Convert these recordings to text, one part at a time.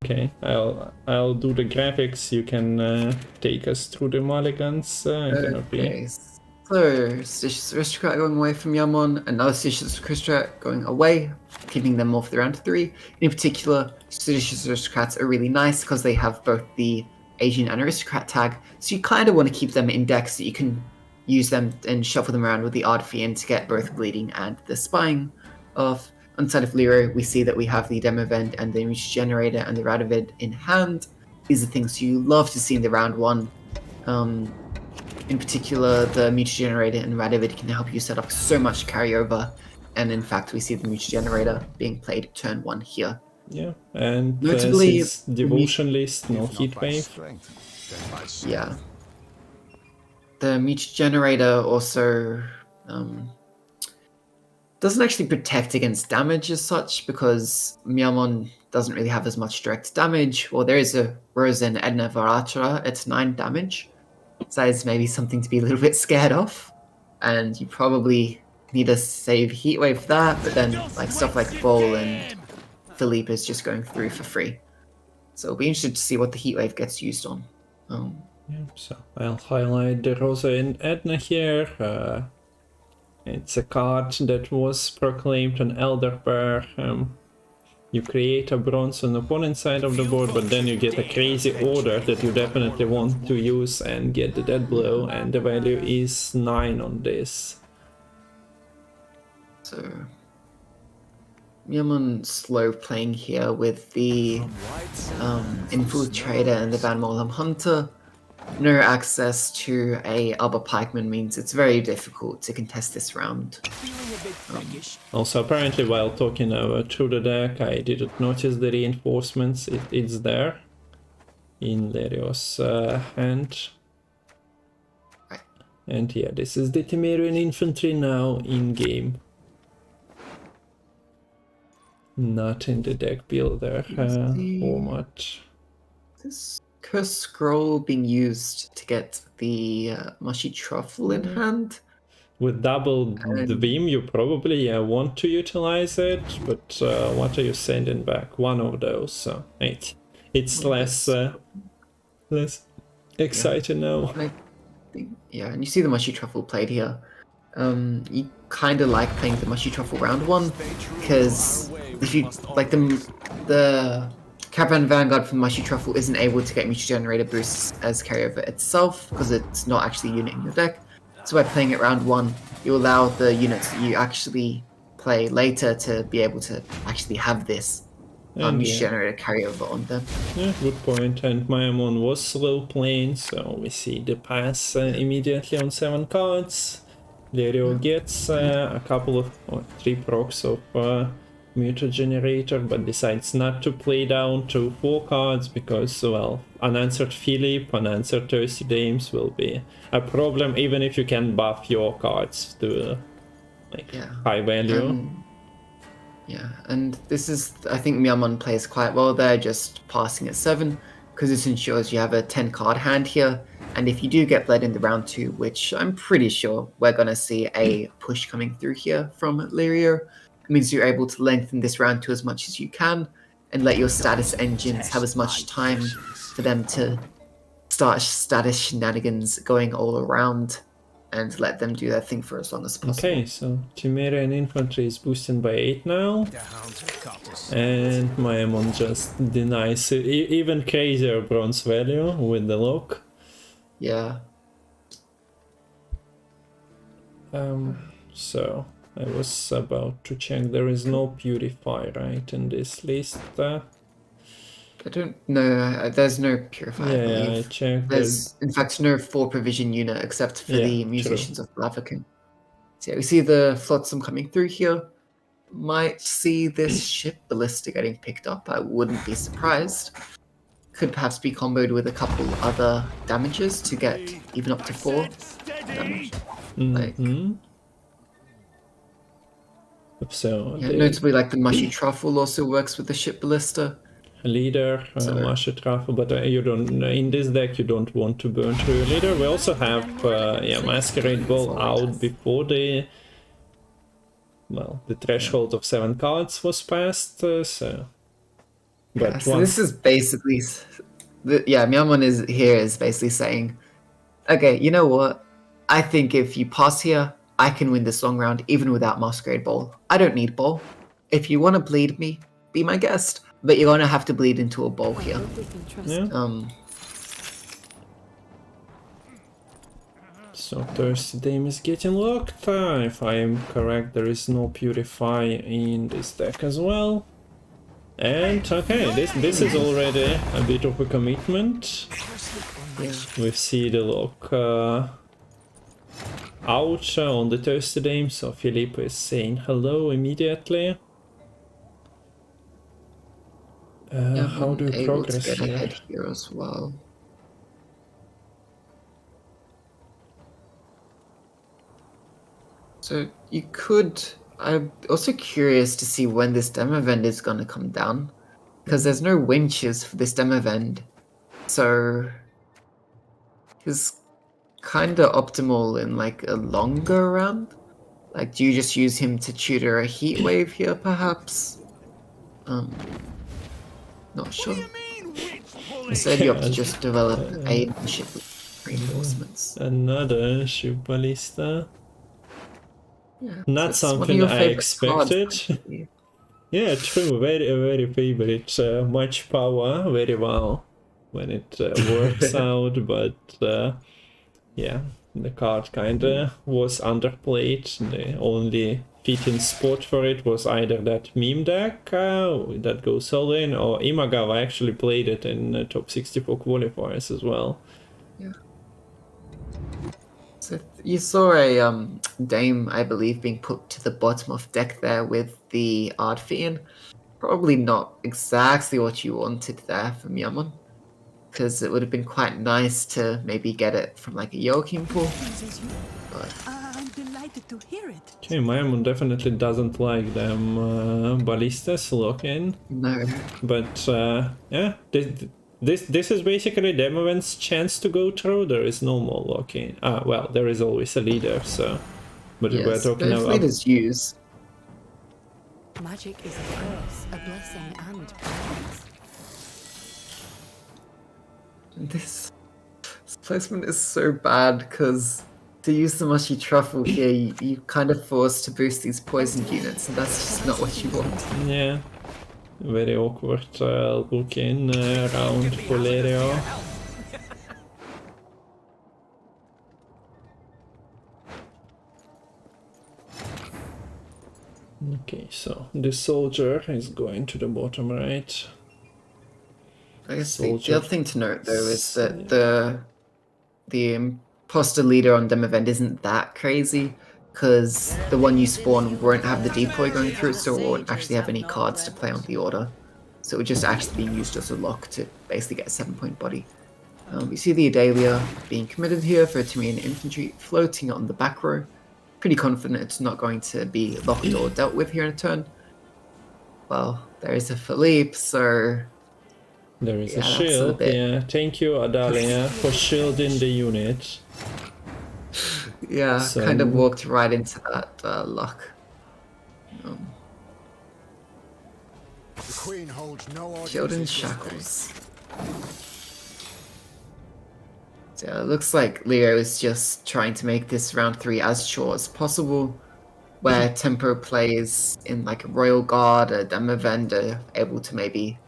Okay, I'll do the graphics. You can take us through the mulligans. Gonna be. Okay, so Seditious Aristocrat going away from Myamon, another Seditious Aristocrat going away, keeping them all for the round 3. In particular, Seditious Aristocrats are really nice because they have both the Asian and Aristocrat tag, so you kind of want to keep them in decks so you can use them and shuffle them around with the Ardfian to get both Bleeding and the Spying off. On the side of Lerio, we see that we have the Demovend and the Mutation Generator and the Radovid in hand. These are things you love to see in the round 1. In particular, the Mutation Generator and Radovid can help you set up so much carryover, and in fact, we see the Mutation Generator being played turn 1 here. Yeah, and notably, since Devotion list, no Heatwave. Yeah. The Mutation Generator also doesn't actually protect against damage as such, because Myamon doesn't really have as much direct damage. Well, there is a Rosen Edna Varatra, it's 9 damage. So it's maybe something to be a little bit scared of. And you probably need to save Heatwave for that, but then like stuff like Bowl and Philippe is just going through for free. So it'll be interesting to see what the Heatwave gets used on. Yeah, so I'll highlight the Rosa and Edna here. It's a card that was proclaimed an Elder Pair. You create a bronze on the opponent side of the board, but then you get a crazy order that you definitely want to use and get the dead blow, and the value is 9 on this. So Myamon slow playing here with the Infiltrator and the Van Molam Hunter. No access to a Arbor Pikeman means it's very difficult to contest this round. Also, apparently while talking through the deck, I didn't notice the reinforcements. It's there in Lerio's hand. Right. And yeah, this is the Temerian infantry now in game. Not in the deck builder format. This Curse Scroll being used to get the Mushy Truffle in hand. With double the beam, you probably want to utilize it, but what are you sending back? One of those, so it's less exciting now. Yeah, and you see the Mushy Truffle played here. You kind of like playing the Mushy Truffle round 1, because if you like the Caravan Vanguard from Mushy Truffle isn't able to get Mutation Generator boosts as carryover itself, because it's not actually a unit in your deck. So by playing it round 1, you allow the units that you actually play later to be able to actually have this Mutation Generator carryover on them. Yeah, good point. And Myamon was slow playing, so we see the pass immediately on 7 cards. Lerio gets a couple of 3 procs of Mutation Generator, but decides not to play down to 4 cards because, well, unanswered Philip, unanswered Thirsty Dames will be a problem, even if you can buff your cards to high value. Yeah, and this is, I think Myamon plays quite well there, just passing at 7, because this ensures you have a 10 card hand here, and if you do get bled in the round 2, which I'm pretty sure we're going to see a push coming through here from Lerio, it means you're able to lengthen this round 2 as much as you can, and let your status engines have as much time for them to start status shenanigans going all around, and let them do their thing for as long as possible. Okay, so Temerian infantry is boosted by 8 now, and Myamon just denies even crazier bronze value with the lock. Yeah. So I was about to check. There is no Purify, right, in this list. I don't know. There's no Purify. Yeah, I checked. There's, in fact, no 4 provision unit except for the Musicians of Lava King. So yeah, we see the Flotsam coming through here. Might see this ship Ballista getting picked up. I wouldn't be surprised. Could perhaps be comboed with a couple other damages to get even up to 4 damage. So yeah, notably, like the Mushy Truffle also works with the ship Ballista. Leader, Mushy Truffle, but you don't, in this deck you don't want to burn through your leader. We also have Masquerade Ball out before the threshold of 7 cards was passed, so But Yeah, so once this is basically, Myamon is basically saying, okay, you know what? I think if you pass here, I can win this long round even without Masquerade Ball. I don't need Ball. If you want to bleed me, be my guest, but you're gonna have to bleed into a ball here. yeah. So Thirsty Dame is getting locked. If I am correct, there is no Purify in this deck as well. And okay, this is already a bit of a commitment. Yeah. We see the lock out on the Thirsty Dame, so Philippe is saying hello immediately. How do we able to progress get here? ahead here as well. So you could. I'm also curious to see when this demo event is going to come down, because there's no winches for this demo event. So it's kind of optimal in like a longer round. Like, do you just use him to tutor a heat wave here, perhaps? Not sure. Instead, you opt to just develop a ship reinforcements. Another Ship Ballista. Yeah, Not so it's one of something your I favorite cards, expected. actually. Yeah, true. Very favorite. Much power, very well when it works out. But yeah, the card kinda was underplayed. The only fitting spot for it was either that meme deck that goes all in, or Imagawa actually played it in top 64 qualifiers as well. Yeah. So you saw a Dame, I believe, being put to the bottom of deck there with the Ard Fiend. Probably not exactly what you wanted there from Myamon, because it would have been quite nice to maybe get it from like a Joachim pool. But I'm delighted to hear it. Okay, Myamon definitely doesn't like them ballistas lock in. no. But yeah, this is basically Demoven's chance to go through. There is no more lock-in. Well, there is always a leader, so... But we're Yes, talking both about... leaders use. Magic is a curse, a blessing, and balance. This placement is so bad because to use the mushy truffle here, you kind of forced to boost these poisoned units, and that's just not what you want. Yeah. Very awkward looking round for Lerio. Okay, so the soldier is going to the bottom right. I guess the other thing to note though is that the imposter leader on Demavend isn't that crazy, because the one you spawn won't have the decoy going through it, so it won't actually have any cards to play on the order. So it would just actually be used as a lock to basically get a 7-point body. We see the Adalia being committed here for Timian infantry floating on the back row. Pretty confident it's not going to be locked or dealt with here in a turn. Well, there is a Philippe, so There is yeah, a that's shield, bit... yeah. Thank you, Adalia, for shielding the unit. Yeah, So- kind of walked right into that luck. The Queen holds no Killed in audiences this shackles. So yeah, it looks like Leo is just trying to make this round 3 as short as possible, where tempo plays in like a Royal Guard, a Demavend are able to maybe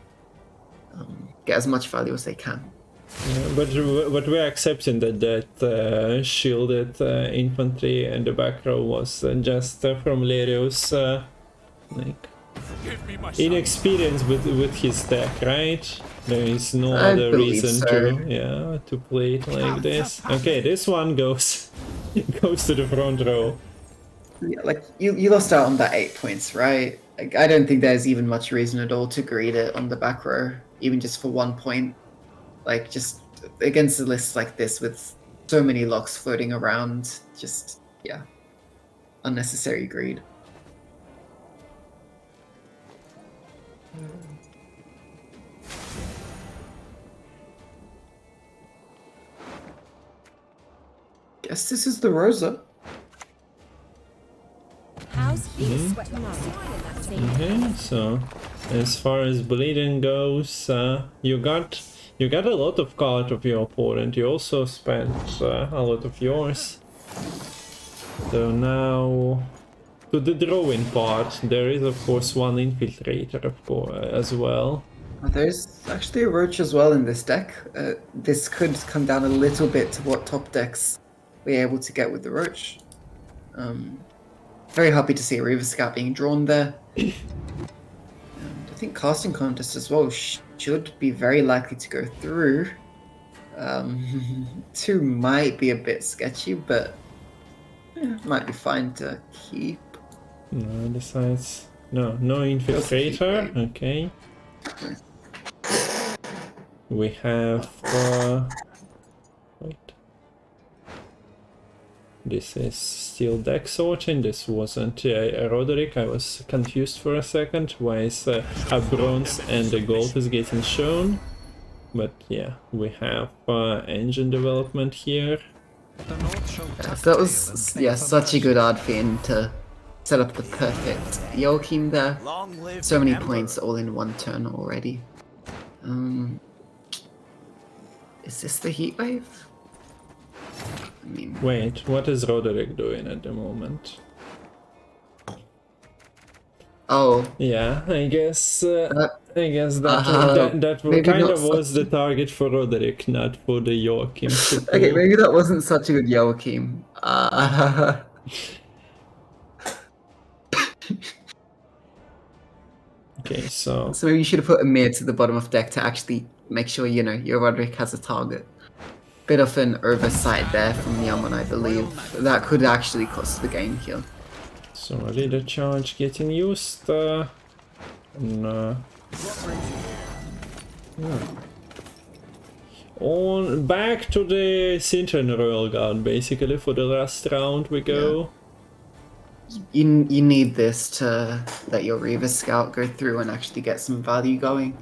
get as much value as they can. Yeah, but we're accepting that shielded infantry and the back row was just from Lerio's like inexperience with his deck, right? There is no I other believe reason so. to play it like this. Okay, this one goes goes to the front row. Yeah, like you lost out on that 8 points, right? Like, I don't think there's even much reason at all to greed it on the back row, even just for 1 point. Like, just against a list like this with so many locks floating around, just, yeah, unnecessary greed. Guess this is the Rosa. How's Okay, so as far as bleeding goes, you got a lot of card of your opponent. You also spent a lot of yours. So now to the drawing part, there is of course one infiltrator of course as well. There's actually a roach as well in this deck. This could come down a little bit to what top decks we're able to get with the roach. Very happy to see a Reaver Scout being drawn there. And I think casting contest as well should be very likely to go through. 2 might be a bit sketchy, but might be fine to keep. No, besides, no infiltrator. Okay. We have wait. This is still deck sorting. This wasn't Roderick. I was confused for a second. Why is a bronze and a gold is getting shown? But yeah, we have engine development here. Yes, that was such a good art fiend to set up the perfect Joachim there. So many points all in one turn already. Is this the heat wave? I mean, Wait, what is Roderick doing at the moment? oh, Yeah, I guess that maybe kind not of was the target for Roderick, not for the Joachim. okay, maybe that wasn't such a good Joachim. Okay, so So maybe you should have put a mid to the bottom of deck to actually make sure, you know, your Roderick has a target. Bit of an oversight there from Myamon, I believe. That could actually cost the game here. so leader charge getting used. No. On back to the Sintern Royal Guard, basically for the last round we go. You need this to let your Reaver Scout go through and actually get some value going.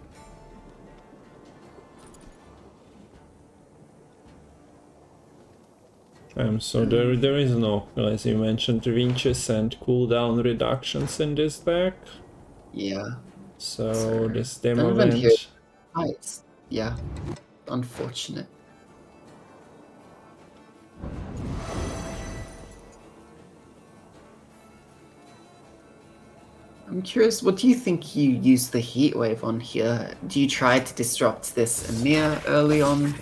So there is no, as you mentioned, winches and cooldown reductions in this deck. Yeah. So this demo Don't even hear event. fights. Yeah. Unfortunate. I'm curious, what do you think you use the heat wave on here? Do you try to disrupt this Emir early on?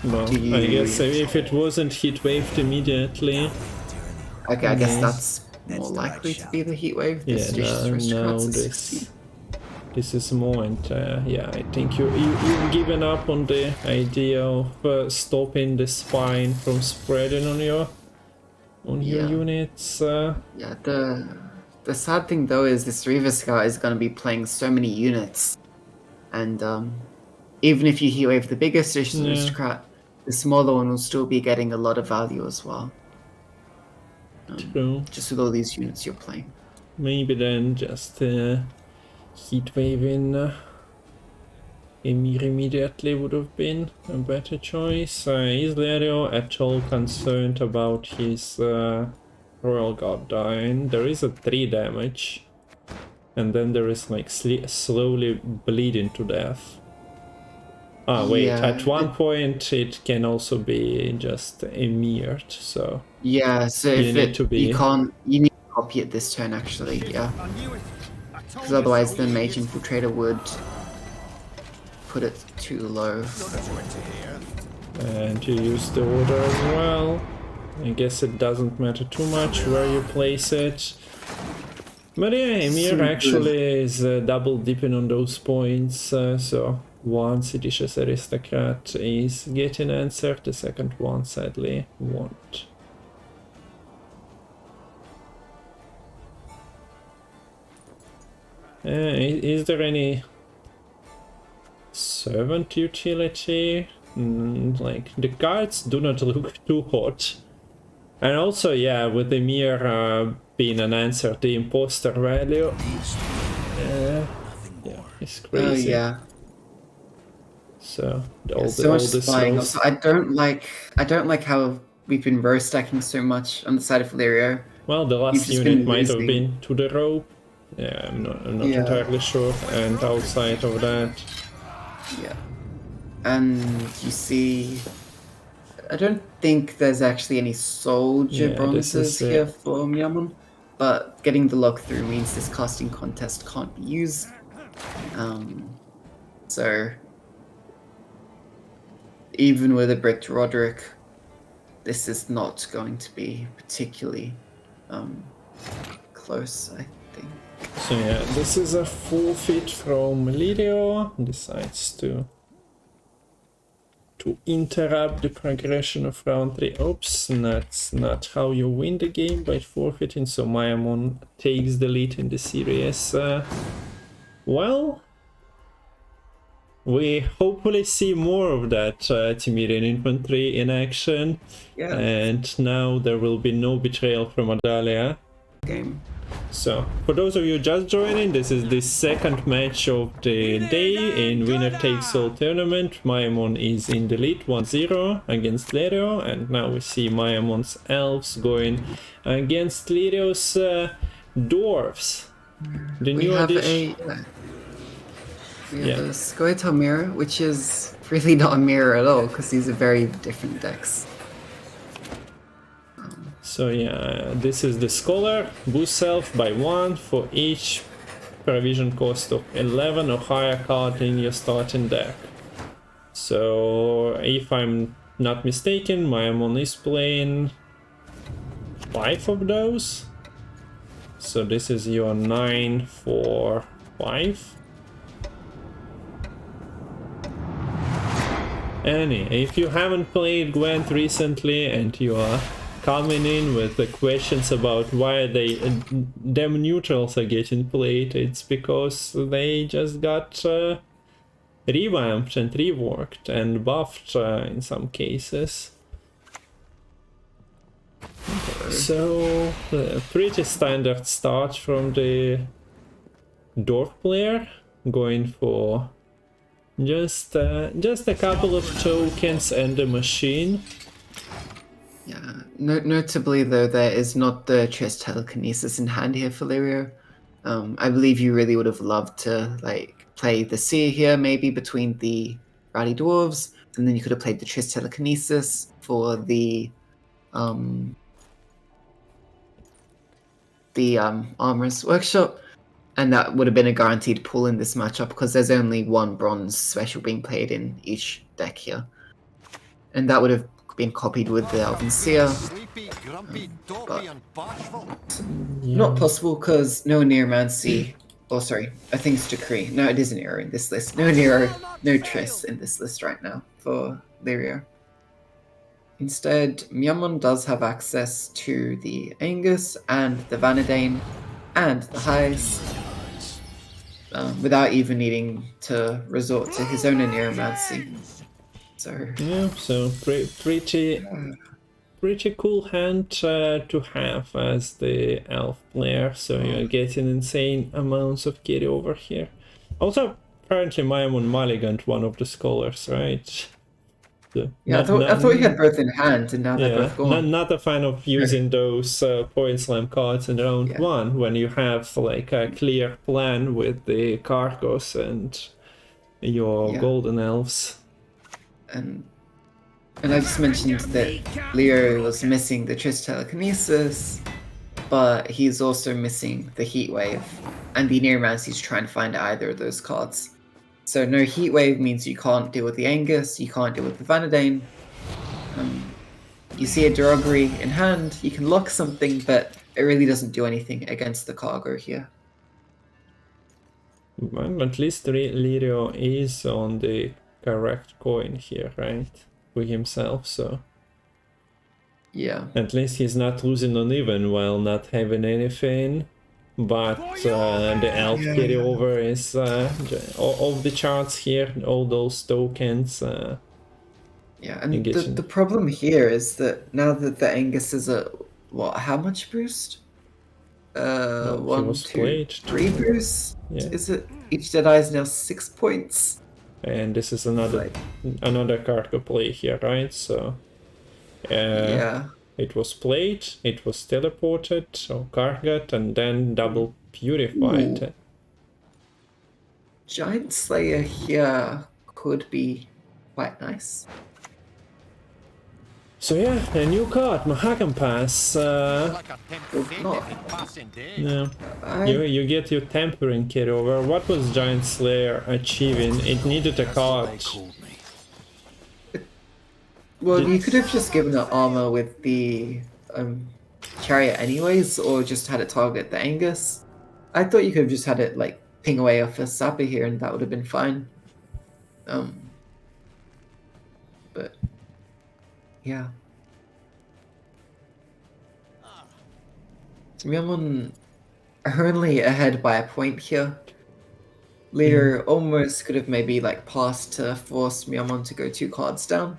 Well, Do you- I guess if it wasn't heat waved immediately. Okay, I guess Mm. that's more likely to be the heat wave. This Yeah, just no, aristocrats at this 60. this is more, and yeah, I think you've given up on the idea of stopping the spine from spreading on your Yeah. units. Yeah, the sad thing though is this Reaver Scout is going to be playing so many units, and even if you heat wave the biggest aristocrat, the smaller one will still be getting a lot of value as well. True. Just with all these units you're playing. Maybe then just heat waving Emir immediately would have been a better choice. Is Lerio at all concerned about his Royal Guard dying? There is a 3 damage, and then there is like slowly bleeding to death. Ah, wait, Yeah, at one point it can also be just emired, so Yeah, so You if need to be- you need to copy it this turn actually, yeah. Because otherwise the Mage Infiltrator would put it too low. and you use the order as well. I guess it doesn't matter too much where you place it. But yeah, Emir Super. actually is double dipping on those points, so one seditious aristocrat is getting answered, the second one sadly won't. Is there any servant utility? Like, the cards do not look too hot. And also, yeah, with the mere being an answer, the imposter value, yeah, it's Oh crazy. yeah. So So much the spying. slows. Also, I don't like how we've been row stacking so much on the side of Lerio. Well, the last just unit been might have losing. been to the rope. Yeah, I'm not Yeah. entirely sure. And outside of that, Yeah. And you see, I don't think there's actually any soldier yeah, this bronzes is here for Myamon, but getting the lock through means this casting contest can't be used. So even with a bricked Roderick, this is not going to be particularly close, I think. so yeah, this is a forfeit from Lerio. Decides to interrupt the progression of round 3. Oops, that's not how you win the game, by forfeiting. So Myamon takes the lead in the series. Well, we hopefully see more of that Timirian infantry in action. Yeah. And now there will be no betrayal from Adalia. Game. So, for those of you just joining, this is the second match of the day in Winner Takes All tournament. Myamon is in the lead 1-0 against Lerio, and now we see Myamon's elves going against Lerio's dwarves. The We new have addition. a Squirtle mirror, which is really not a mirror at all, because these are very different decks. So yeah, this is the Scholar, boost self by 1 for each provision cost of 11 or higher card in your starting deck. So if I'm not mistaken, Myamon is playing 5 of those. So this is your 9 for 5. If you haven't played Gwent recently and you are coming in with the questions about why them neutrals are getting played, it's because they just got revamped and reworked and buffed in some cases. So pretty standard start from the dwarf player, going for just a couple of tokens and a machine. Yeah. Notably, though, there is not the chest telekinesis in hand here for Lerio. I believe you really would have loved to play the seer here, maybe between the rowdy dwarves, and then you could have played the chest telekinesis for the armorer's workshop, and that would have been a guaranteed pull in this matchup because there's only one bronze special being played in each deck here, and that would have been copied with the Elven Seer. Sleepy, grumpy, dopey, and bashful. Not possible because no Neomancy. Oh, sorry. I think it's Decree. No, it is an error in this list. No Nero, no Triss in this list right now for Lerio. Instead, Myamon does have access to the Angus and the Vanadane and the Highs without even needing to resort to his own Neomancy. So yeah, so pretty cool hand to have as the elf player, so you're getting insane amounts of carryover here. Also, apparently Myamon mulliganed one of the scholars, right? So yeah, I thought he had both in hand, and now they're both gone. Not a fan of using those point slam cards in round 1 when you have like a clear plan with the Cargos and your golden elves. And I just mentioned that Leo was missing the Triss Telekinesis, but he's also missing the Heatwave, and the Neomancy's trying to find either of those cards. So no Heatwave means you can't deal with the Angus, you can't deal with the Vanadane. You see a Dagur in hand, you can lock something, but it really doesn't do anything against the cargo here. Well, at least Lerio is on the correct coin here, right? For himself, so yeah, at least he's not losing on even while not having anything. But the elf carryover is of the charts here, all those tokens. Yeah, and the problem here is that now that the Angus is a how much boost? 1, 2, 3 boost. Yeah. Is it each Jedi is now 6 points? And this is another cargo play here, right? So yeah, It was played, it was teleported, so Kargat, and then double purified. Ooh. Giant Slayer here could be quite nice. So yeah, a new card, Mahakam Pass. Like a not- temptation passing day. Yeah. You get your Tempering Kit over. What was Giant Slayer achieving? It needed a card. Well, you could have just given it armor with the chariot anyways, or just had it target the Angus. I thought you could have just had it like ping away off a sapper here, and that would have been fine. But yeah, Myamon only ahead by a point here. Lerio almost could have maybe like passed to force Myamon to go 2 cards down.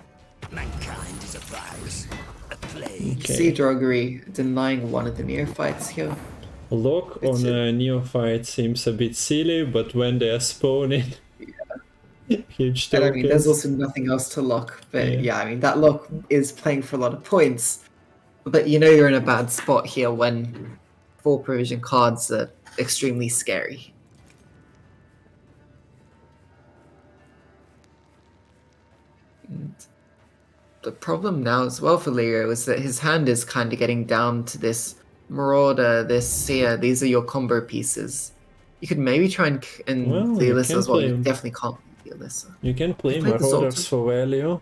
Mankind is a virus, a plague. See Dagur denying one of the neophytes here. Lock on a neophyte seems a bit silly, but when they are spawning, huge And tokens. I mean, there's also nothing else to lock, but yeah, I mean, that lock is playing for a lot of points. But you know you're in a bad spot here when 4 provision cards are extremely scary. And the problem now as well for Lerio is that his hand is kind of getting down to this Marauder, this Seer. These are your combo pieces. You could maybe try and Well, the you Alyssa can as well. play You him. definitely can't beat the Alyssa. You can play Play the Marauders Zoltan. for value.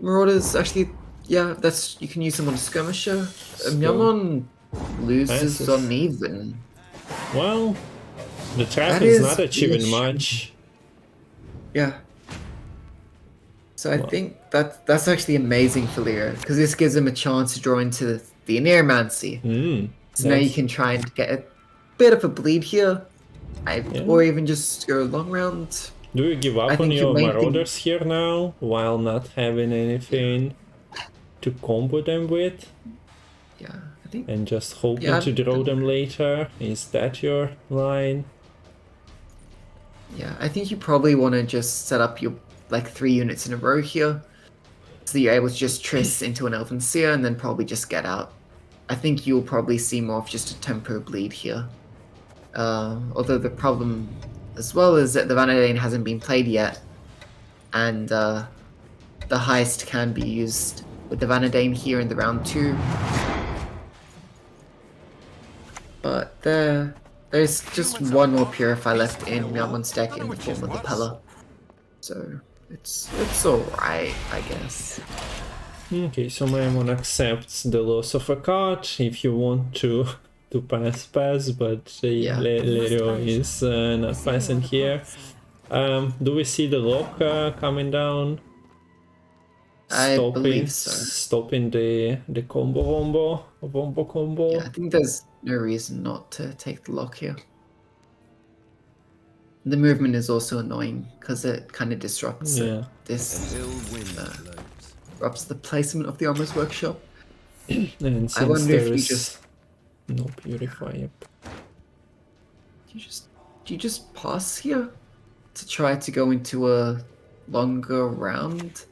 Marauders actually, yeah, that's you can use them on Skirmisher. Myamon loses Passes. on even. Well, the trap That is is not achieving reassuring. much. Yeah. So I Well. think that's actually amazing for Lerio because this gives him a chance to draw into the Aneromancy. So now you That's- can try and get a bit of a bleed here, Yeah. or even just go long round. Do you give I up on think your your main thing- Marauders here now, while not having anything to combo them with, Yeah, I think and just hoping Yeah, to draw them later? Is that your line? Yeah, I think you probably want to just set up your like 3 units in a row here, so that you're able to just Triss into an Elven Seer and then probably just get out. I think you'll probably see more of just a tempo bleed here. Although the problem as well is that the Vanadane hasn't been played yet, and the heist can be used with the Vanadane here in the round 2. But there's just one more Purify left in Myamon's deck in the form of the Pella. So it's alright, I guess. Okay, so Myamon accepts the loss of a card if you want to pass, but Yeah. Lerio is not passing here. Do we see the lock coming down? I believe so. Stopping the combo. Yeah, I think there's no reason not to take the lock here. The movement is also annoying because it kind of disrupts Yeah. this Ill wind blows. disrupts the placement of the Armor's Workshop. And since I wonder if there you is just no purifier. do you just pass here to try to go into a longer round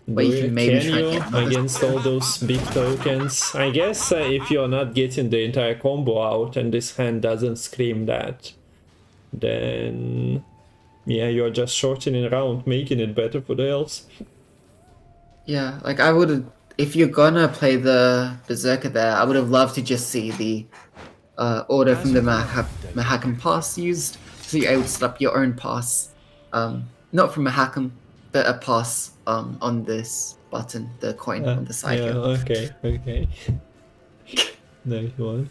where you can maybe try and get another against all those big tokens? I guess if you're not getting the entire combo out and this hand doesn't scream that, then yeah, you're just shortening around, making it better for the elves. Yeah, like I would, if you're gonna play the Berserker there, I would have loved to just see the order from the Mahakam pass used, so you're able to set up your own pass. Not from Mahakam, but a pass on this button, the coin on the side Yeah, here. okay. Nice one.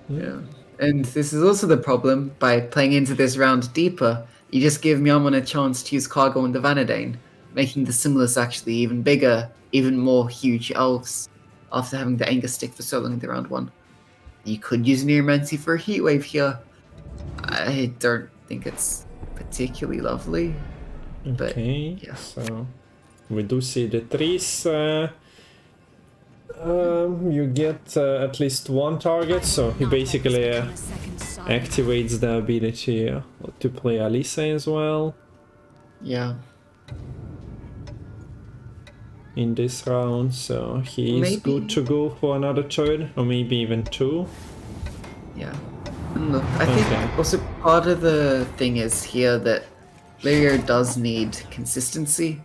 Yeah. And this is also the problem, by playing into this round deeper, you just give Myamon a chance to use Cargo and the Vanadane, making the Simulus actually even bigger, even more huge elves, after having the Anger stick for so long in the round 1. You could use Neomancy for a Heatwave here. I don't think it's particularly lovely. But, Okay, yeah. so we do see the trees. You get at least one target, so he basically activates the ability to play Alisa as well. Yeah. in this round, so he's Maybe. good to go for another turn, or maybe even 2. Yeah. And look, I think Okay. also part of the thing is here that Lerio does need consistency.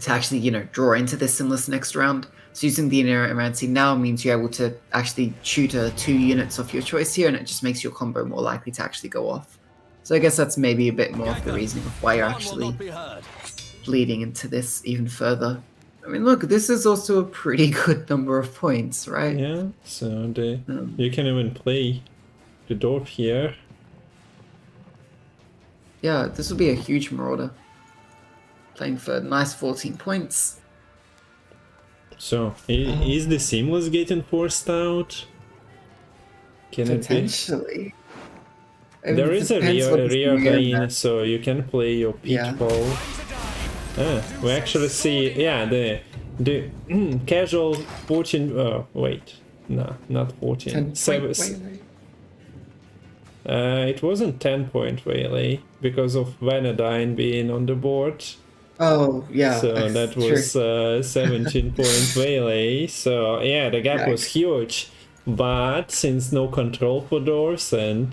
To actually, you know, draw into this Simless next round. So using the Inerrancy now means you're able to actually tutor 2 units of your choice here, and it just makes your combo more likely to actually go off. So I guess that's maybe a bit more of the reasoning of why you're actually bleeding into this even further. I mean, look, this is also a pretty good number of points, right? Yeah, so you can even play the Dwarf here. Yeah, this will be a huge Marauder. Playing for a nice 14 points. So, is the Seamless getting forced out? Can it be? Potentially. I mean, There it is a depends what this rear lane, man- so you can play your Yeah. Pitfall. We actually see, yeah, the casual 14. Wait, no, not 14. 10 Seven, point waylay. it wasn't 10-point waylay because of Vanadine being on the board. Oh, yeah. So that's that true. was 17-point waylay. So yeah, the gap was Yikes. huge. But since no control for Dwarves and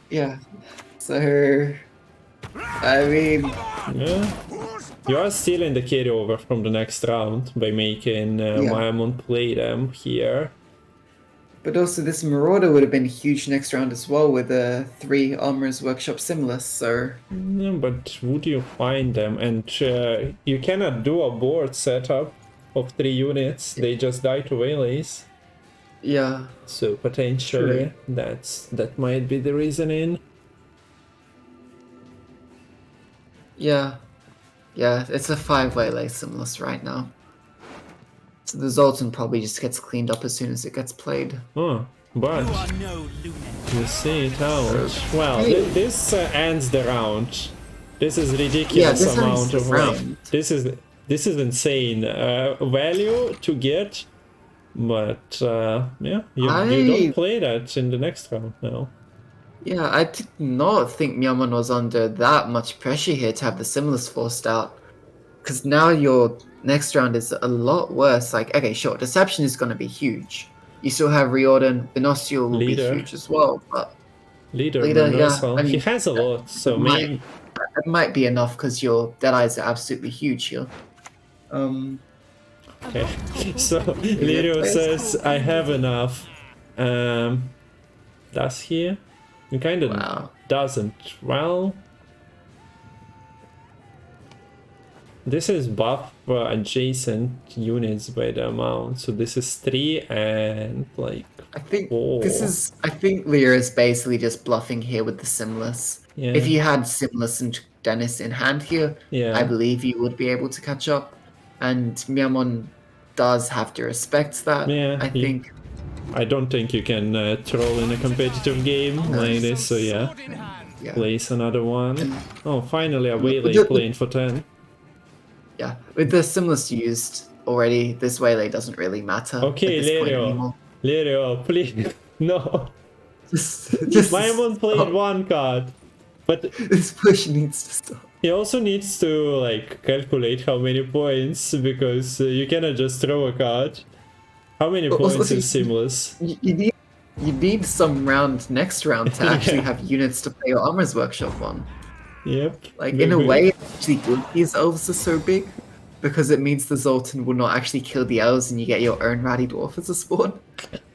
Yeah. So, I mean, yeah, you are stealing the carryover from the next round by making Myamon play them here. but also this Marauder would have been huge next round as well with the 3 Armorer's Workshop Simless, so... Yeah, but would you find them? And you cannot do a board setup of 3 units. They just die to waylays. Yeah. So potentially that might be the reasoning. Yeah. Yeah, it's a 5 waylay Simless right now. So the Zoltan probably just gets cleaned up as soon as it gets played. Oh, but You are no lunatic. you see it out. Well, Hey. this ends the round. This is Yeah, ridiculous this ends amount the of round. This is insane value to get, but yeah, you don't play that in the next round now. Yeah, I did not think Myamon was under that much pressure here to have the Simless forced out. Because now your next round is a lot worse. Like, okay, sure, Deception is going to be huge. You still have Riordan, Venostial will Leader. be huge as well, but Leader yeah, Versal. I mean, He has a lot, so might- maybe. it might be enough because your Deadeyes are absolutely huge here. Okay. So Lerio says I have enough. Does he? He kind of Wow. doesn't. Well, this is buff adjacent units by the amount. So this is 3 and like I think 4. I think Lear is basically just bluffing here with the Simless. Yeah. If you had Simless and Dennis in hand here, Yeah. I believe you would be able to catch up. And Myamon does have to respect that. Yeah, I think. I don't think you can troll in a competitive game like this. So yeah, Sword in hand. Yeah. place another one. Oh, finally a But waylay the- playing for 10. Yeah. With the Simless used already, this waylay doesn't really matter. Okay, at this point Lerio. anymore. Lerio, please. No. Just Myamon played stop. 1 card. But This push needs to stop. he also needs to like calculate how many points because you cannot just throw a card. How many Also, points is seamless? You need some round next round to actually Yeah. have units to play your Armor's Workshop on. Yep. Like, in a way, it's actually good these elves are so big, because it means the Zoltan will not actually kill the elves and you get your own Ratty Dwarf as a spawn.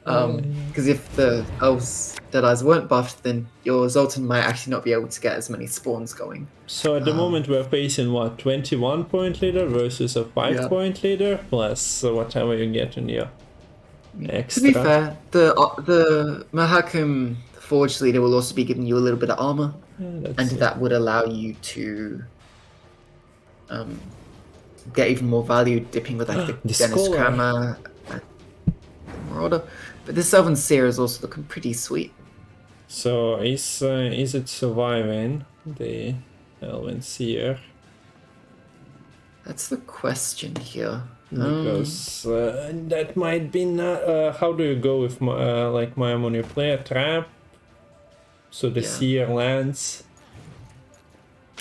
Because if the elves Deadeyes weren't buffed, then your Zoltan might actually not be able to get as many spawns going. So at the moment we're facing what, 21-point leader versus a 5-point leader plus whatever you get in your extra. To be fair, the Mahakam Forge leader will also be giving you a little bit of armor, that's and it. that would allow you to get even more value dipping with like the The Dennis Scholar. Kramer and the Marauder. But this Elven Seer is also looking pretty sweet. So is it surviving the Elven Seer? That's the question here. Because that might be not. How do you go with like Myamon? You play a trap, so the Yeah. Seer lands.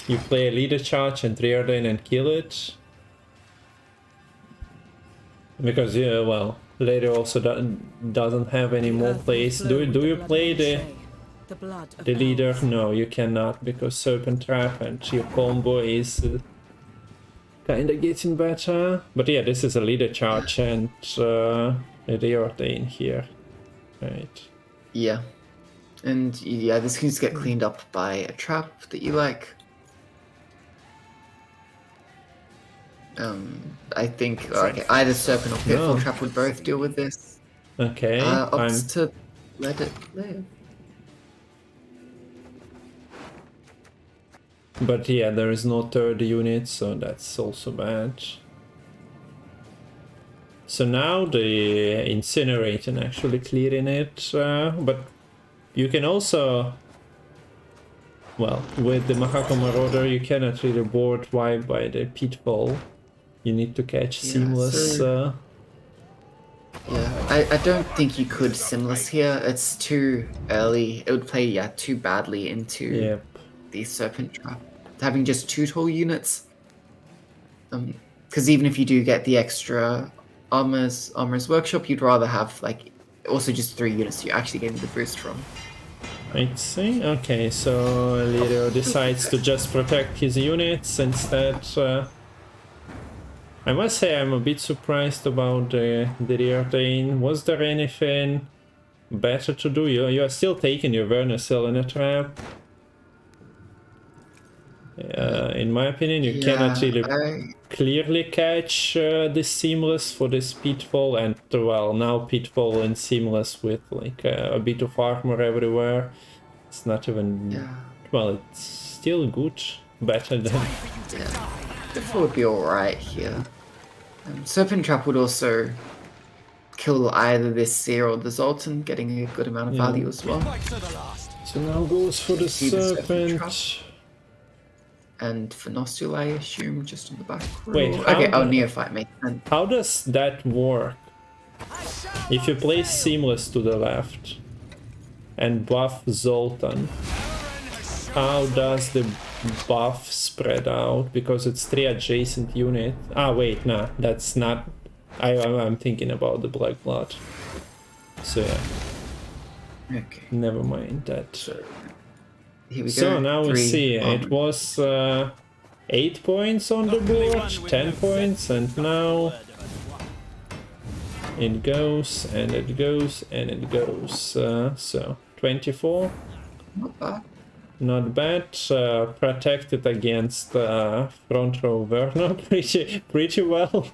You play a leader charge and Riordan and kill it. Because yeah, well, Lerio also doesn't have any more plays. Do you play the leader? No, you cannot, because Serpent Trap and your combo is kinda getting better. But yeah, this is a leader charge and a reordain here, right? Yeah. And yeah, this can just get cleaned up by a trap that you like. I think okay, either Serpent or Pitfall Trap would both deal with this. Okay, Opts to let it live. But yeah, there is no third unit, so that's also bad. So now the Incinerating actually clearing it, but you can also, well, with the Macaco Marauder you cannot really board wipe by the Pitfall. You need to catch Seamless. So, yeah, I don't think you could Seamless here. It's too early. It would play, yeah, too badly into the Serpent Trap. Having just 2 tall units. Because even if you do get the extra Armor's Workshop, you'd rather have, like, also just 3 units you're actually getting the boost from. I see. Okay, so Lerio decides to just protect his units instead. I must say I'm a bit surprised about the reordain. Was there anything better to do? You are still taking your Vernasil in a trap. In my opinion, you cannot really clearly catch this Seamless for this Pitfall, and well, now Pitfall and Seamless with like a bit of armor everywhere. It's not even, well, it's still good, better than... Pitfall would be alright here. Serpent Trap would also kill either this Seer or the Zoltan, getting a good amount of value as well. So now goes for the Serpent. And for Nostul, I assume, just on the back row. Wait, okay, Neophyte makes sense. How does that work? If you place Seamless to the left and buff Zoltan, how does the buff spread out? Because it's 3 adjacent units. Ah, wait, nah, that's not... I'm thinking about the Black Blood. So yeah. Okay. Never mind that. Here we go. So now we see, it was 8 points on the board, 10 points, and now it goes, and it goes, and it goes. So 24. Not bad. Not bad. Protected against front row Verna pretty well.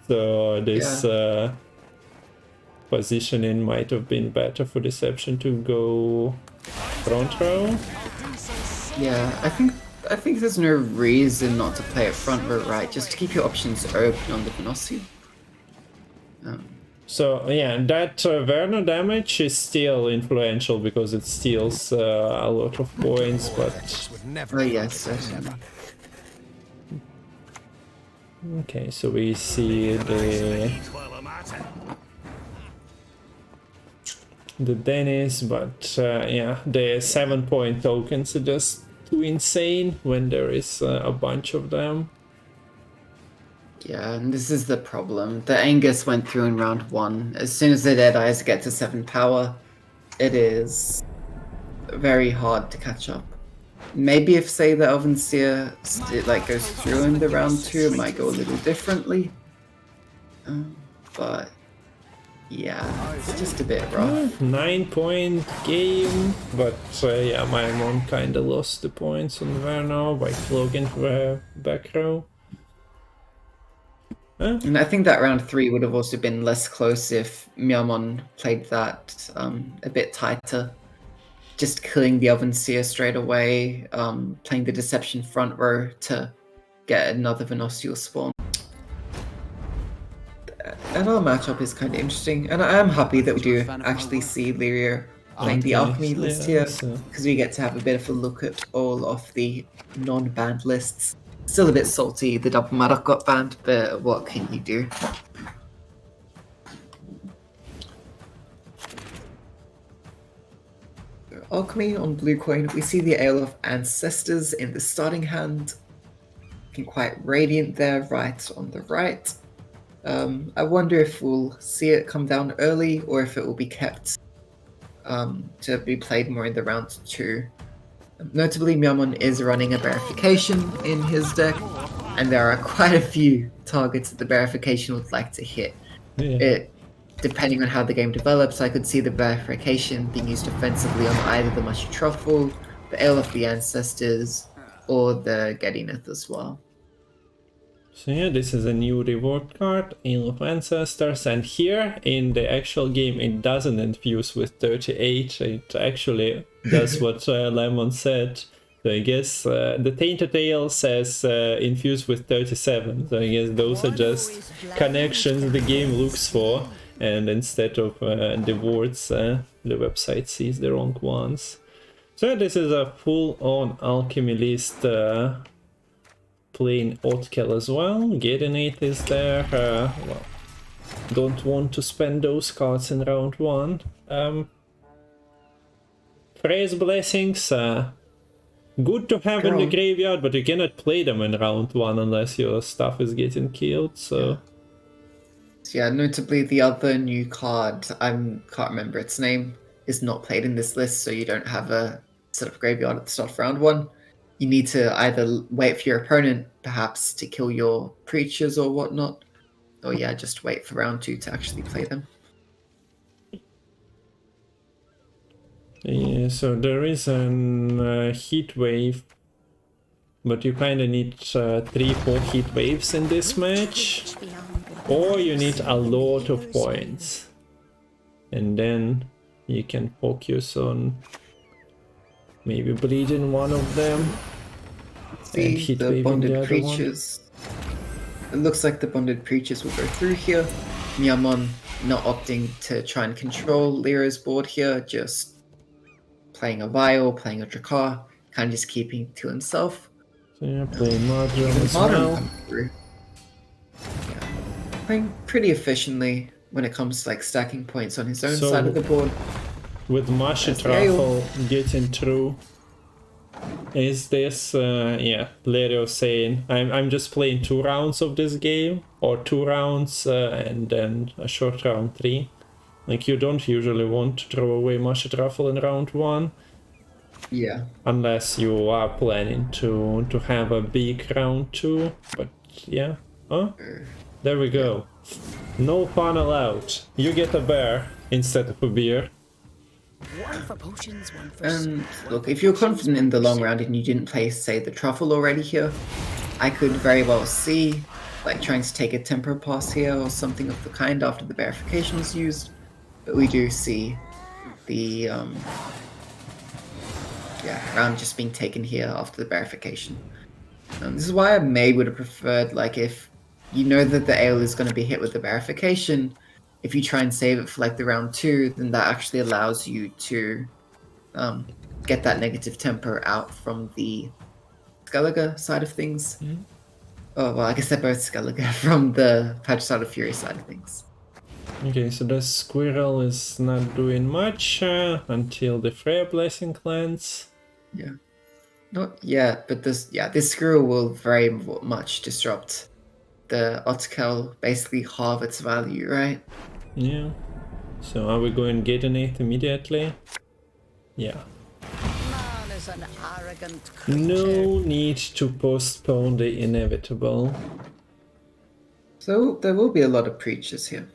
So this positioning might have been better for Deception to go front row. Yeah, I think there's no reason not to play it front row, right? Just to keep your options open on the Venossi. So yeah, that Verna damage is still influential because it steals a lot of points, but... Oh yes, certainly. Okay, so we see the Dennis, but yeah, the 7-point tokens are just too insane when there is a bunch of them. Yeah, and this is the problem. The Angus went through in round 1. As soon as the Deadeyes get to 7 power, it is very hard to catch up. Maybe if, say, the Elven Seer like goes through in the round 2, it might go a little differently. But yeah, it's just a bit rough. 9-point game, but yeah, Myamon kinda lost the points on Verna by cloaking for her back row. And I think that round 3 would have also been less close if Myamon played that a bit tighter. Just killing the Elven Seer straight away, playing the Deception front row to get another Venoscial spawn. And our matchup is kind of interesting, and I am happy that we do actually see Lerio playing the Alchemy list here, because we get to have a bit of a look at all of the non-banned lists. Still a bit salty, the double Matol got banned, but what can you do? Alchemy on blue coin, we see the Ale of Ancestors in the starting hand. Looking quite radiant there, right on the right. I wonder if we'll see it come down early or if it will be kept to be played more in the round 2. Notably, Myamon is running a verification in his deck, and there are quite a few targets that the verification would like to hit. Yeah. Depending on how the game develops, I could see the verification being used offensively on either the Mushy Truffle, the Ale of the Ancestors, or the Gedineth as well. So yeah, this is a new reward card, Ale of Ancestors, and here in the actual game it doesn't infuse with 38, it actually does what Lemon said. So I guess the Tainted Ale says infused with 37, so I guess those are just connections the game looks for, and instead of the words, the website sees the wrong ones. So this is a full-on alchemy list, playing Otkell as well. Gedineth is there. Well, don't want to spend those cards in round 1. Freya's Blessings, good to have in the graveyard, but you cannot play them in round 1 unless your stuff is getting killed, so... Yeah, notably the other new card, I can't remember its name, is not played in this list, so you don't have a set of graveyard at the start of round 1. You need to either wait for your opponent, perhaps, to kill your creatures or whatnot, or yeah, just wait for round 2 to actually play them. Yeah, so there is an heat wave, but you kind of need 3-4 heat waves in this match, or you need a lot of points, and then you can focus on maybe bleeding one of them. See the bonded creatures. It looks like the bonded creatures will go through here. Myamon not opting to try and control Lerio's board here, just playing a Vial, playing a Drakkar, kind of just keeping to himself. So yeah, playing Marjoram as well. Yeah. Playing pretty efficiently when it comes to like stacking points on his own So, side of the board. With Mushy Truffle getting through, is this, yeah, Lerio saying, I'm just playing 2 rounds of this game, or 2 rounds and then a short round 3. Like, you don't usually want to throw away Mushy Truffle in round 1. Yeah. Unless you are planning to have a big round 2. But yeah. Oh, there we go. No fun allowed. You get a bear instead of a beer. One for potions, one for And look, if you're confident in the long round and you didn't play, say, the Truffle already here, I could very well see like trying to take a tempo pass here or something of the kind after the verification was used. But we do see the round just being taken here after the verification. This is why I would have preferred, like, if you know that the ale is going to be hit with the verification, if you try and save it for like the round 2, then that actually allows you to get that negative tempo out from the Skellige side of things. Oh, well, I guess they're both Skellige from the Patricide of Fury side of things. Okay, so the squirrel is not doing much until the Freya Blessing lands. Yeah. Not yet, but this squirrel will very much disrupt the Otkell, basically halve its value, right? Yeah. So are we going Gedineth immediately? Yeah. Man is an arrogant creature. No need to postpone the inevitable. So there will be a lot of creatures here.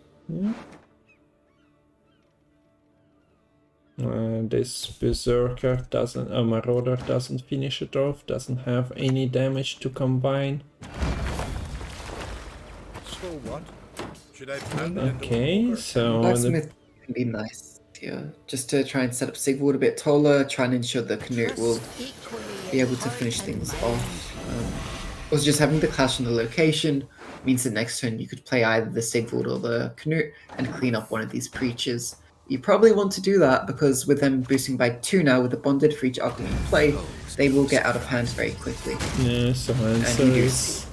This Berserker doesn't, Marauder doesn't finish it off, doesn't have any damage to combine. So what? Should I turn it into Okay, a so Blacksmith can be nice here, just to try and set up Sigvald a bit taller, try and ensure the Canute will be able to finish things off. Also, just having the clash on the location means that next turn you could play either the Sigvald or the Canute and clean up one of these creatures. You probably want to do that because with them boosting by 2 now with the bonded for each alchemy in play, they will get out of hand very quickly. yeah, so answer is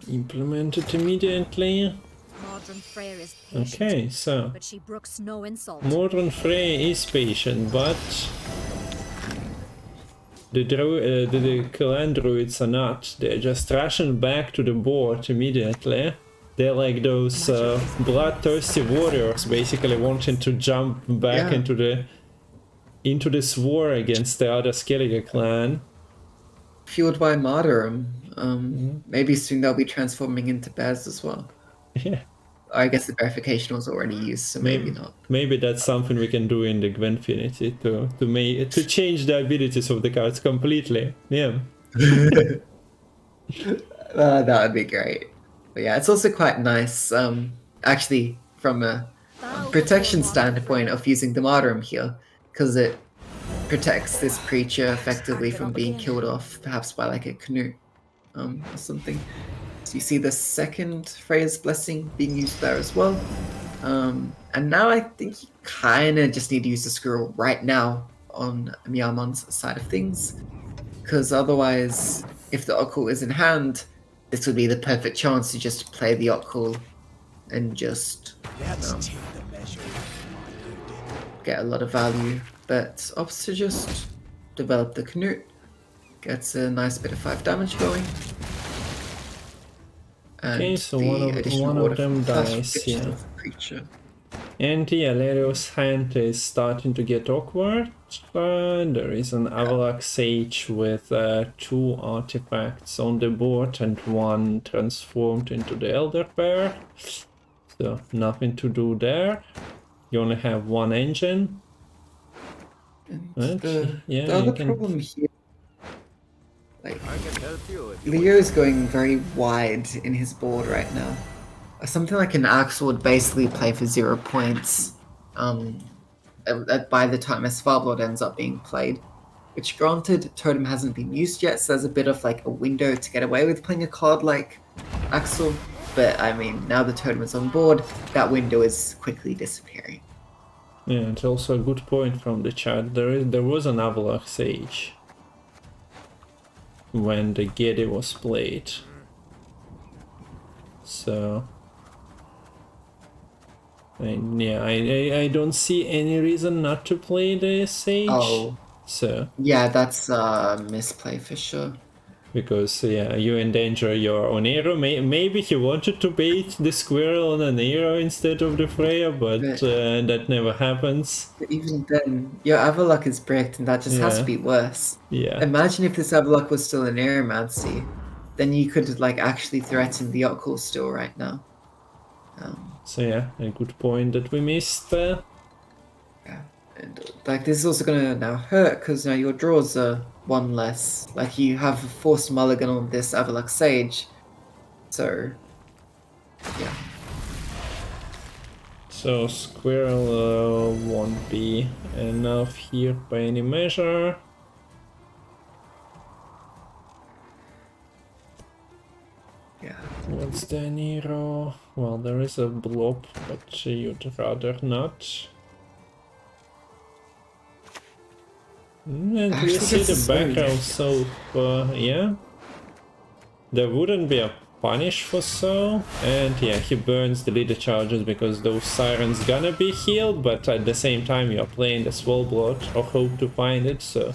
implemented immediately. Modern Freya is patient, Okay, so but she brooks no insult. Modern Freya is patient, but the clan druids are not. They're just rushing back to the board immediately. They're like those bloodthirsty warriors, basically wanting to jump back into this war against the other Skellige clan. Fueled by martyrdom. Maybe soon they'll be transforming into bears as well. Yeah. I guess the verification was already used, so maybe not. Maybe that's something we can do in the Gwentfinity to change the abilities of the cards completely. Yeah. That would be great. But yeah, it's also quite nice, actually, from a protection standpoint of using the martyrdom here, because it protects this creature effectively from being killed off, perhaps by like a canoe or something. So you see the second Freya's Blessing being used there as well. And now I think you kind of just need to use the squirrel right now on Myamon's side of things. Because otherwise, if the Otkell is in hand, this would be the perfect chance to just play the Otkell and just get a lot of value. But opts to just develop the Canute, gets a nice bit of 5 damage going. And okay, so one of them dies, yeah. And yeah, Lerio's hand is starting to get awkward. There is an Avalak Sage with 2 artifacts on the board and 1 transformed into the Elder Bear. So nothing to do there. You only have 1 engine. And the other problem here, like, Leo is going very wide in his board right now. Something like an Axel would basically play for 0 points by the time a Svarblood ends up being played. Which, granted, Totem hasn't been used yet, so there's a bit of like a window to get away with playing a card like Axel. But I mean, now the Totem is on board, that window is quickly disappearing. Yeah, it's also a good point from the chat. There was an Avalak Sage when the Gedi was played. So yeah, I don't see any reason not to play the Sage. Oh. So yeah, that's a misplay for sure. Because yeah, you endanger your Onero. Maybe he wanted to bait the squirrel on Onero instead of the Freya, but that never happens. But even then, your Avalok is bricked, and that just has to be worse. Yeah. Imagine if this Avalok was still an Aeromancy, then you could like actually threaten the Otkell still right now. So yeah, a good point that we missed. Yeah, and like this is also gonna now hurt because now your draws are 1 less. Like you have a forced mulligan on this Avalok Sage, so yeah. So squirrel won't be enough here by any measure. Yeah. What's the Nero? Well, there is a blob, but you'd rather not. And we see the back also, yeah. There wouldn't be a punish for so, and yeah, he burns the leader charges because those sirens gonna be healed, but at the same time you're playing the Swellblood or hope to find it, so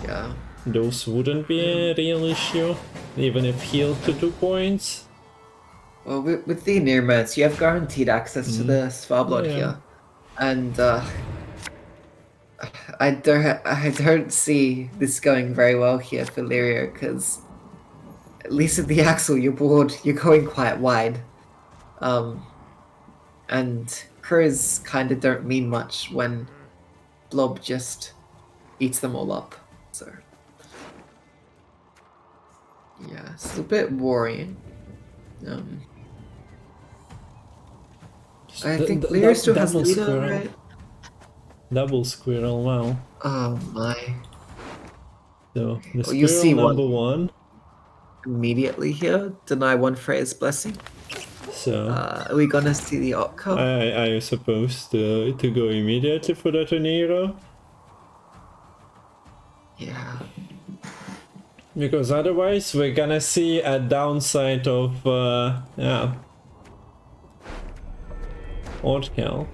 yeah, those wouldn't be a real issue, even if healed to 2 points. Well, with the Nearmats, you have guaranteed access to the Svarblood here, and I don't see this going very well here for Lerio, because at least at the Axel, you're going quite wide, and crows kind of don't mean much when Blob just eats them all up. So yeah, it's a bit worrying. I think Lerio still has leader, right? Double squirrel, wow. Oh my. So, the squirrel you see number 1. Immediately here, deny 1 Freya's Blessing. So, are we gonna see the outcome? Are you supposed to go immediately for that Onero? Yeah. Because otherwise we're gonna see a downside of, yeah. Otkell.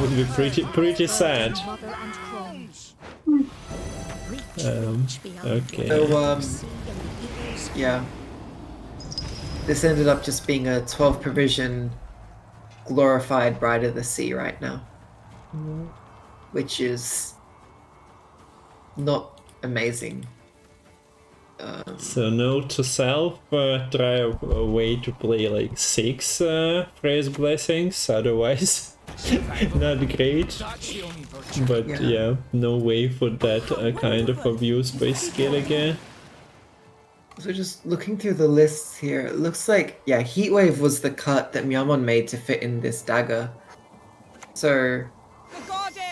Would be pretty sad. Mother and crone. Okay. So, yeah. This ended up just being a 12 provision glorified Bride of the Sea right now. Which is not amazing. So note to self, try a way to play like 6 Phrase Blessings, otherwise not great. But yeah, no way for that kind of abuse by skill again. So just looking through the lists here, it looks like, yeah, Heatwave was the cut that Myamon made to fit in this dagger. So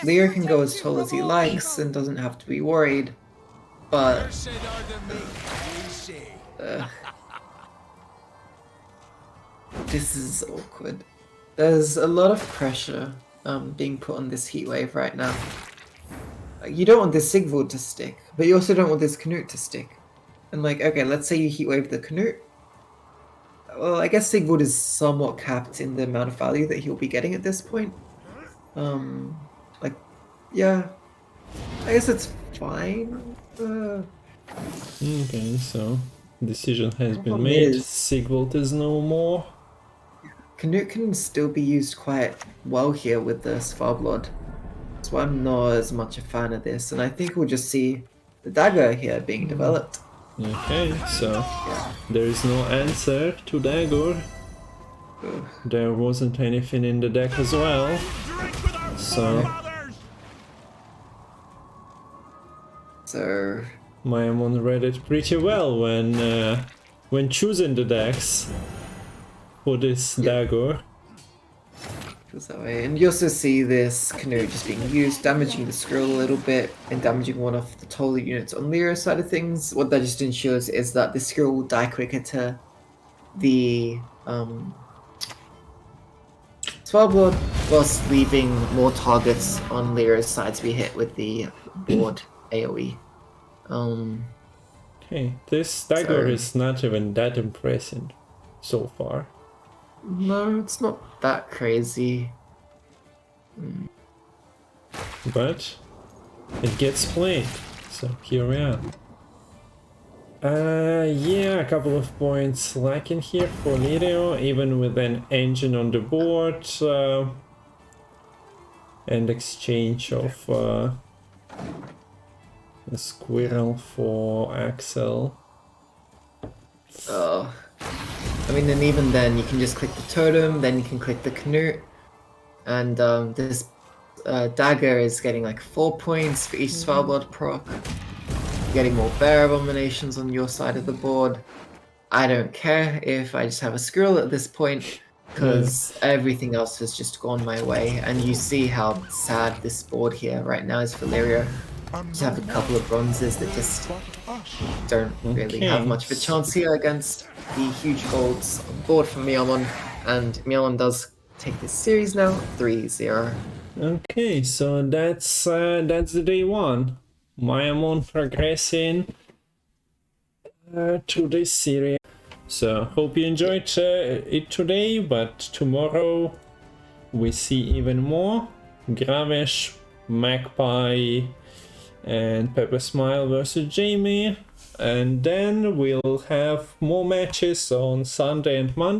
Lerio can go as tall as he likes and doesn't have to be worried, but this is awkward. There's a lot of pressure being put on this Heatwave right now. You don't want this Sigvald to stick, but you also don't want this Canute to stick. And like, okay, let's say you Heatwave the Canute. Well, I guess Sigvald is somewhat capped in the amount of value that he'll be getting at this point. Like, yeah, I guess it's fine. Okay, so decision has been made. Sigvald is no more. Canute can still be used quite well here with the Svarblod. So I'm not as much a fan of this, and I think we'll just see the dagger here being developed. Okay, so there is no answer to Dagur. There wasn't anything in the deck as well. So Myamon read it pretty well when choosing the decks for this Dagur. That way. And you also see this Canute just being used, damaging the scroll a little bit and damaging one of the taller units on Lerio's side of things. What that just ensures is that the scroll will die quicker to the Svarblod, whilst leaving more targets on Lerio's side to be hit with the board AoE. Okay, this Dagur is not even that impressive so far. No, it's not that crazy. But it gets played, so here we are. Yeah, a couple of points lacking here for Lerio, even with an engine on the board, and exchange of a squirrel for Axel. Oh. I mean, and even then, you can just click the totem, then you can click the Canute, and this dagger is getting like 4 points for each Svarblod proc. You're getting more bear abominations on your side of the board. I don't care if I just have a squirrel at this point, because everything else has just gone my way, and you see how sad this board here right now is for Lerio. Just have a couple of bronzes that just don't really have much of a chance here against the huge golds on board from Myamon, and Myamon does take this series now 3-0. Okay, so that's the day one. Myamon progressing to this series. So hope you enjoyed it today, but tomorrow we see even more. Gravesh, Magpie, and Pepper Smile versus Jamie, and then we'll have more matches on Sunday and Monday.